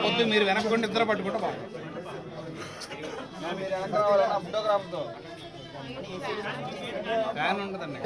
పొద్దు మీరు వెనక్కుంటే ఇద్దరు పట్టుకుంటా బాగా ఫోటోగ్రాఫ్తో ఫ్యాన్ ఉంటుందండి.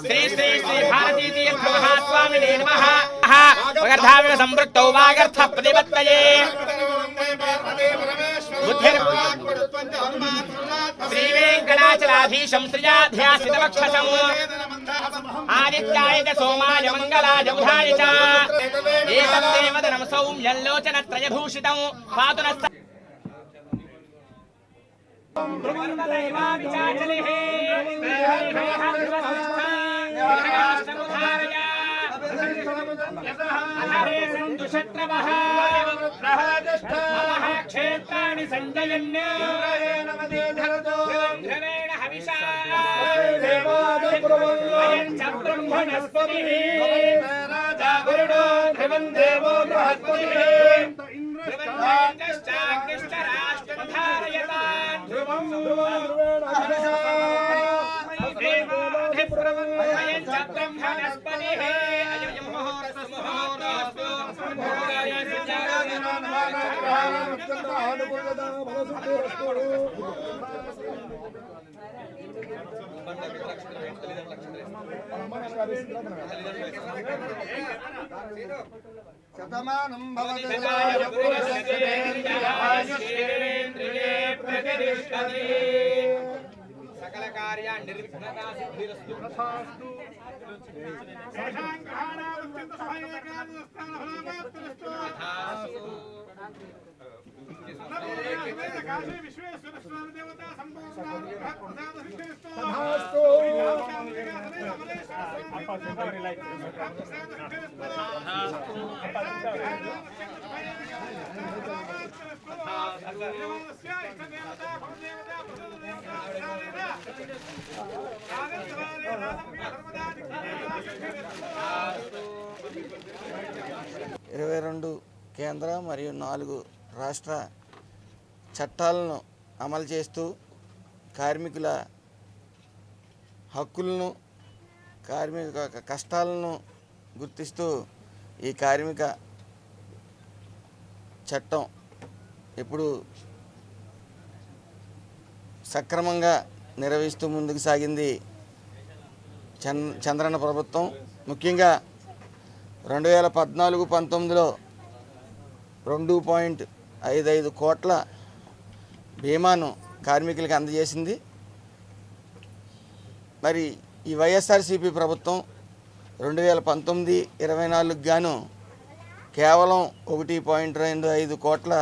శ్రీ శ్రీ శ్రీ భారతీ తీర్థ మహాస్వామినే నమః. వగర్ధావిన సంవృత్తౌ వాగర్థ ప్రతిపత్తయే శ్రీ వెంకటాచలాధీశం శ్రియాధ్యాసితవక్షసం ఆదిత్యాయ సోమాయ మంగళాయ బుధాయ చ ఏతద్దేవదనం సౌమ్యల్లోచనత్రయభూషితం పాతు నస్త క్షేత్రాన్ని సంజయన్య బ్రహ్మణస్పతి శతమానం భవతి సకల కార్య నిర్విఘ్నతా సిద్ధిరస్తు. ఇరవై 22 కేంద్ర మరియు 4 రాష్ట్ర చట్టాలను అమలు చేస్తూ కార్మికుల హక్కులను కార్మిక కష్టాలను గుర్తిస్తూ ఈ కార్మిక చట్టం ఎప్పుడు సక్రమంగా నిర్వహిస్తూ ముందుకు సాగింది చంద్రన్న ప్రభుత్వం. ముఖ్యంగా 2014-19లో 2.55 కోట్ల బీమాను కార్మికులకు అందజేసింది. మరి ఈ వైఎస్ఆర్సీపీ ప్రభుత్వం 2019-24 గాను కేవలం 1.25 కోట్ల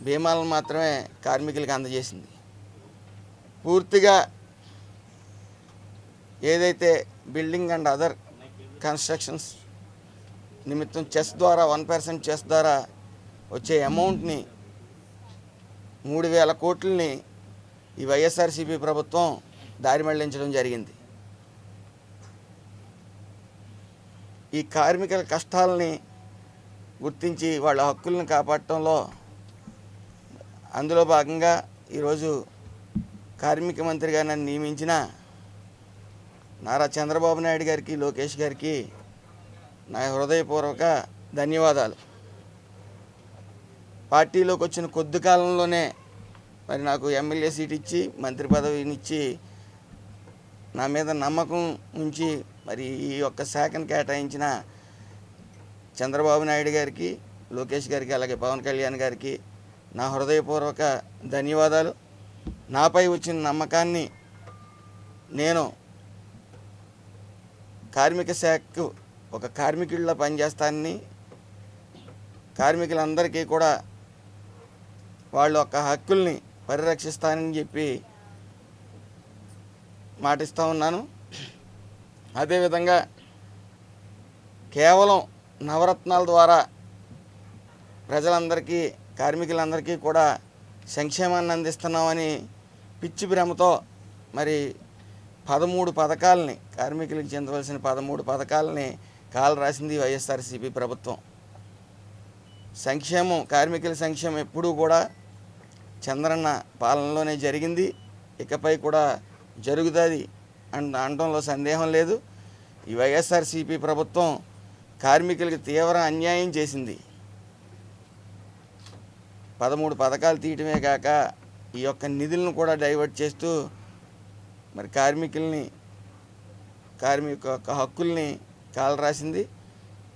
బీమాలను మాత్రమే కార్మికులకు అందజేసింది. పూర్తిగా ఏదైతే బిల్డింగ్ అండ్ అదర్ కన్స్ట్రక్షన్స్ నిమిత్తం చెస్ ద్వారా 1% చెస్ ద్వారా వచ్చే అమౌంట్ని 3,000 కోట్లని ఈ వైఎస్ఆర్సీపీ ప్రభుత్వం దారి మళ్లించడం జరిగింది. ఈ కార్మికుల కష్టాలని గుర్తించి వాళ్ళ హక్కులను కాపాడటంలో అందులో భాగంగా ఈరోజు కార్మిక మంత్రిగా నన్ను నియమించిన నారా చంద్రబాబు నాయుడు గారికి, లోకేష్ గారికి నా హృదయపూర్వక ధన్యవాదాలు. పార్టీలోకి వచ్చిన కొద్ది కాలంలోనే మరి నాకు ఎమ్మెల్యే సీట్ ఇచ్చి మంత్రి పదవినిచ్చి నా మీద నమ్మకం ఉంచి మరి ఈ యొక్క శాఖను కేటాయించిన చంద్రబాబు నాయుడు గారికి, లోకేష్ గారికి, అలాగే పవన్ కళ్యాణ్ గారికి నా హృదయపూర్వక ధన్యవాదాలు. నాపై వచ్చిన నమ్మకాన్ని నేను కార్మిక శాఖకు ఒక కార్మికుడిలా పనిచేస్తానని, కార్మికులందరికీ కూడా వాళ్ళ యొక్క హక్కుల్ని పరిరక్షిస్తానని చెప్పి మాటిస్తూ ఉన్నాను. అదేవిధంగా కేవలం నవరత్నాల ద్వారా ప్రజలందరికీ, కార్మికులందరికీ కూడా సంక్షేమాన్ని అందిస్తున్నామని పిచ్చి భ్రమతో మరి 13 పథకాలని, కార్మికులకు చెందవలసిన 13 పథకాలని కాలు రాసింది వైఎస్ఆర్సీపీ ప్రభుత్వం. సంక్షేమం, కార్మికుల సంక్షేమం ఎప్పుడూ కూడా చంద్రన్న పాలనలోనే జరిగింది, ఇకపై కూడా జరుగుతుంది అనడంలో సందేహం లేదు. ఈ వైఎస్ఆర్సీపీ ప్రభుత్వం కార్మికులకు తీవ్ర అన్యాయం చేసింది. 13 పథకాలు తీయటమే కాక ఈ యొక్క నిధులను కూడా డైవర్ట్ చేస్తూ మరి కార్మిక యొక్క హక్కుల్ని కాలరాసింది.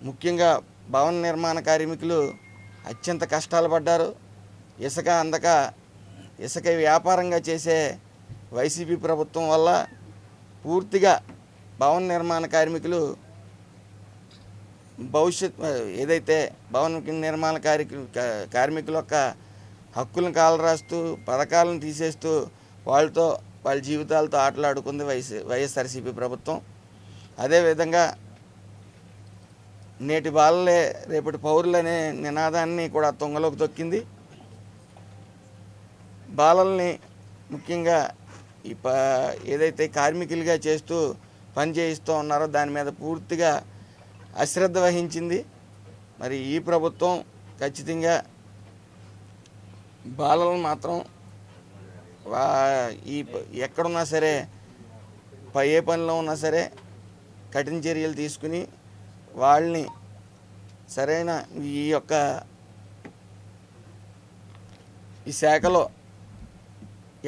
ముఖ్యంగా భవన నిర్మాణ కార్మికులు అత్యంత కష్టాలు పడ్డారు. ఇసుక అందక ఇసుక వ్యాపారంగా చేసే వైసీపీ ప్రభుత్వం వల్ల పూర్తిగా భవన నిర్మాణ కార్మికులు ఏదైతే భవన నిర్మాణ కార్మికుల యొక్క హక్కులను కాలరాస్తూ, పథకాలను తీసేస్తూ వాళ్ళ జీవితాలతో ఆటలాడుకుంది వైఎస్ఆర్సీపీ ప్రభుత్వం. అదేవిధంగా నేటి బాలలే రేపటి పౌరులనే నినాదాన్ని కూడా తుంగలోకి తొక్కింది. బాలల్ని ముఖ్యంగా ఏదైతే కార్మికులుగా చేస్తూ పని చేయిస్తూ ఉన్నారో దాని మీద పూర్తిగా అశ్రద్ధ వహించింది. మరి ఈ ప్రభుత్వం ఖచ్చితంగా బాలలను మాత్రం ఎక్కడున్నా సరే, ఏ పనిలో ఉన్నా సరే కఠిన చర్యలు తీసుకుని వాళ్ళని సరైన ఈ శాఖలో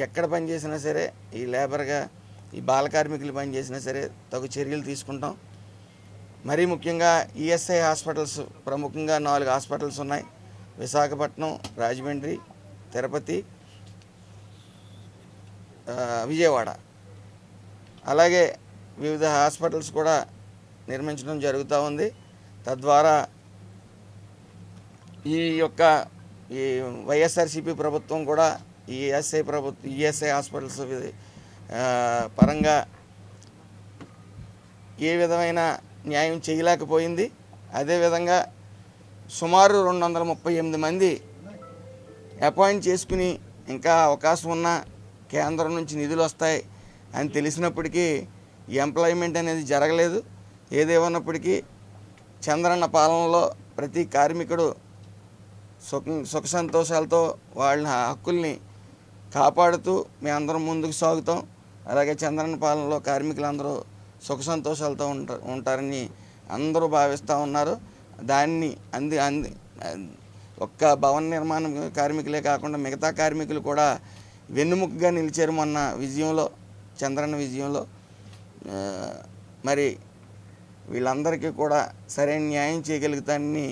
ఎక్కడ పనిచేసినా సరే, ఈ లేబర్గా ఈ బాల కార్మికులు పనిచేసినా సరే తగు చర్యలు తీసుకుంటాం. మరీ ముఖ్యంగా ఈఎస్ఐ హాస్పిటల్స్, ప్రముఖంగా 4 హాస్పిటల్స్ ఉన్నాయి. విశాఖపట్నం, రాజమండ్రి, తిరుపతి, విజయవాడ. అలాగే వివిధ హాస్పిటల్స్ కూడా నిర్మించడం జరుగుతూ ఉంది. తద్వారా ఈ వైఎస్ఆర్సీపీ ప్రభుత్వం కూడా ఈఎస్ఐ హాస్పిటల్స్ పరంగా ఏ విధమైన న్యాయం చేయలేకపోయింది. అదేవిధంగా సుమారు 238 మంది అపాయింట్ చేసుకుని ఇంకా అవకాశం ఉన్న కేంద్రం నుంచి నిధులు వస్తాయి అని తెలిసినప్పటికీ ఎంప్లాయ్మెంట్ అనేది జరగలేదు. ఏదేమన్నప్పటికీ చంద్రన్న పాలనలో ప్రతి కార్మికుడు సుఖ సంతోషాలతో వాళ్ళ హక్కుల్ని కాపాడుతూ మేమందరం ముందుకు సాగుతాం. అలాగే చంద్రన్న పాలనలో కార్మికులందరూ సుఖ సంతోషాలతో ఉంటారని అందరూ భావిస్తూ ఉన్నారు. దాన్ని ఒక్క భవన నిర్మాణ కార్మికులే కాకుండా మిగతా కార్మికులు కూడా వెన్నుముకగా నిలిచారు మొన్న విజయంలో, చంద్రన్న విజయంలో. మరి వీళ్ళందరికీ కూడా సరైన న్యాయం చేయగలుగుతానని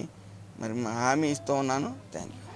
మరి హామీ ఇస్తూ ఉన్నాను. Thank you.